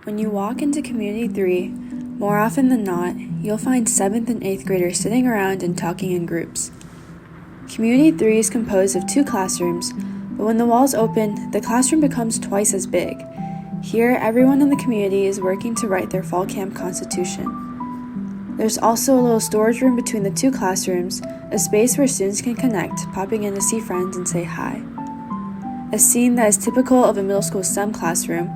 When you walk into Community 3, more often than not, you'll find 7th and 8th graders sitting around and talking in groups. Community 3 is composed of 2 classrooms, but when the walls open, the classroom becomes twice as big. Here, everyone in the community is working to write their fall camp constitution. There's also a little storage room between the 2 classrooms, a space where students can connect, popping in to see friends and say hi. A scene that is typical of a middle school STEM classroom,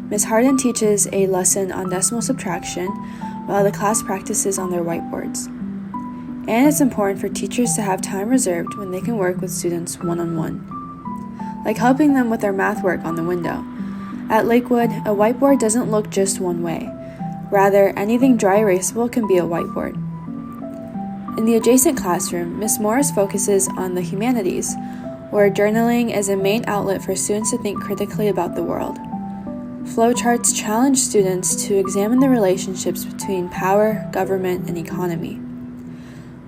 Ms. Harden teaches a lesson on decimal subtraction while the class practices on their whiteboards. And it's important for teachers to have time reserved when they can work with students one-on-one, like helping them with their math work on the window. At Lakewood, a whiteboard doesn't look just one way. Rather, anything dry erasable can be a whiteboard. In the adjacent classroom, Ms. Morris focuses on the humanities, where journaling is a main outlet for students to think critically about the world. Flowcharts challenge students to examine the relationships between power, government, and economy.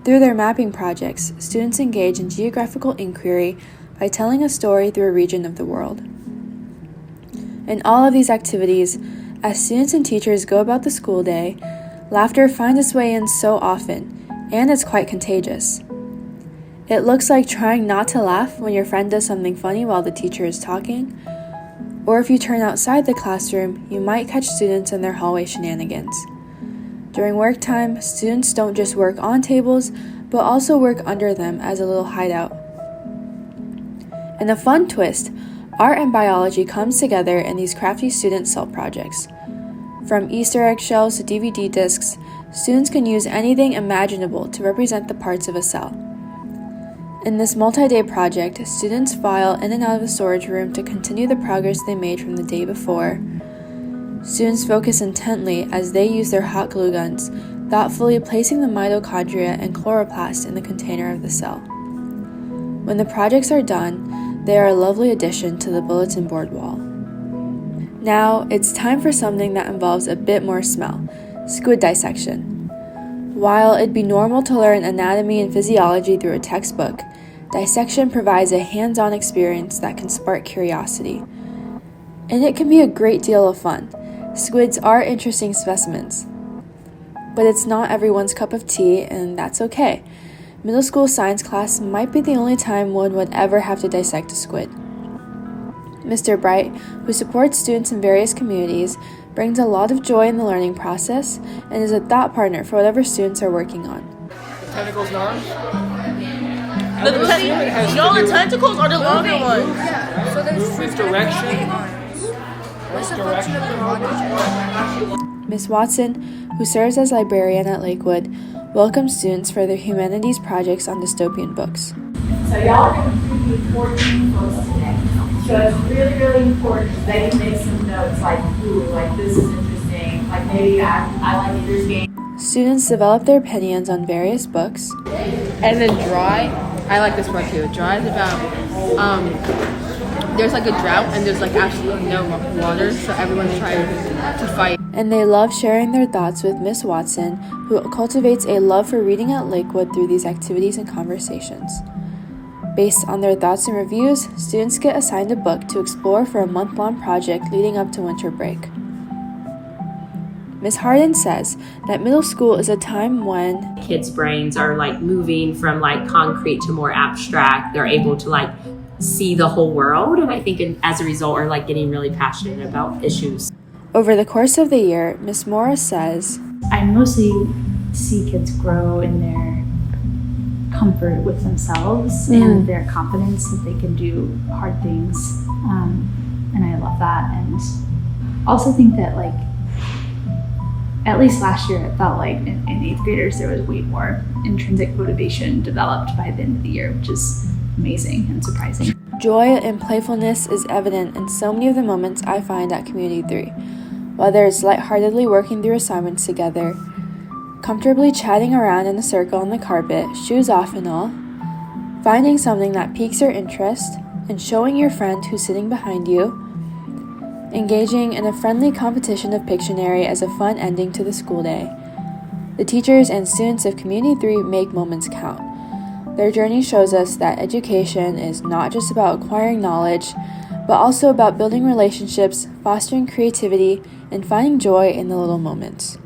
Through their mapping projects, students engage in geographical inquiry by telling a story through a region of the world. In all of these activities, as students and teachers go about the school day, laughter finds its way in so often, and it's quite contagious. It looks like trying not to laugh when your friend does something funny while the teacher is talking, or if you turn outside the classroom, you might catch students in their hallway shenanigans. During work time, students don't just work on tables, but also work under them as a little hideout. In a fun twist, art and biology comes together in these crafty student cell projects. From Easter egg shells to DVD discs, students can use anything imaginable to represent the parts of a cell. In this multi-day project, students file in and out of the storage room to continue the progress they made from the day before. Students focus intently as they use their hot glue guns, thoughtfully placing the mitochondria and chloroplast in the container of the cell. When the projects are done, they are a lovely addition to the bulletin board wall. Now, it's time for something that involves a bit more smell: squid dissection. While it'd be normal to learn anatomy and physiology through a textbook, dissection provides a hands-on experience that can spark curiosity. And it can be a great deal of fun. Squids are interesting specimens. But it's not everyone's cup of tea, and that's okay. Middle school science class might be the only time one would ever have to dissect a squid. Mr. Bright, who supports students in various communities, brings a lot of joy in the learning process and is a thought partner for whatever students are working on. Tentacles and arms? The tentacles are the longer ones. Yeah. So there's with direction. What's the function of the monitor? Ms. Watson, who serves as librarian at Lakewood, welcomes students for their humanities projects on dystopian books. So y'all are going to preview 14 books today. So it's really, really important that you make some notes like, ooh, like this is interesting, like maybe I like Ender's Game. Students develop their opinions on various books. And then dry, I like this part too. Dry is about, there's like a drought and there's like absolutely no water, so everyone's trying to fight. And they love sharing their thoughts with Miss Watson, who cultivates a love for reading at Lakewood through these activities and conversations. Based on their thoughts and reviews, students get assigned a book to explore for a month-long project leading up to winter break. Ms. Harden says that middle school is a time when kids' brains are like moving from like concrete to more abstract. They're able to like see the whole world, and I think as a result are like getting really passionate about issues. Over the course of the year, Ms. Morris says, I mostly see kids grow in their comfort with themselves and their confidence that they can do hard things, and I love that. And also think that like at least last year it felt like in 8th graders there was way more intrinsic motivation developed by the end of the year, which is amazing and surprising. Joy and playfulness is evident in so many of the moments I find at Community 3, whether it's lightheartedly working through assignments together, comfortably chatting around in a circle on the carpet, shoes off and all, finding something that piques your interest, and showing your friend who's sitting behind you, engaging in a friendly competition of Pictionary as a fun ending to the school day. The teachers and students of Community 3 make moments count. Their journey shows us that education is not just about acquiring knowledge, but also about building relationships, fostering creativity, and finding joy in the little moments.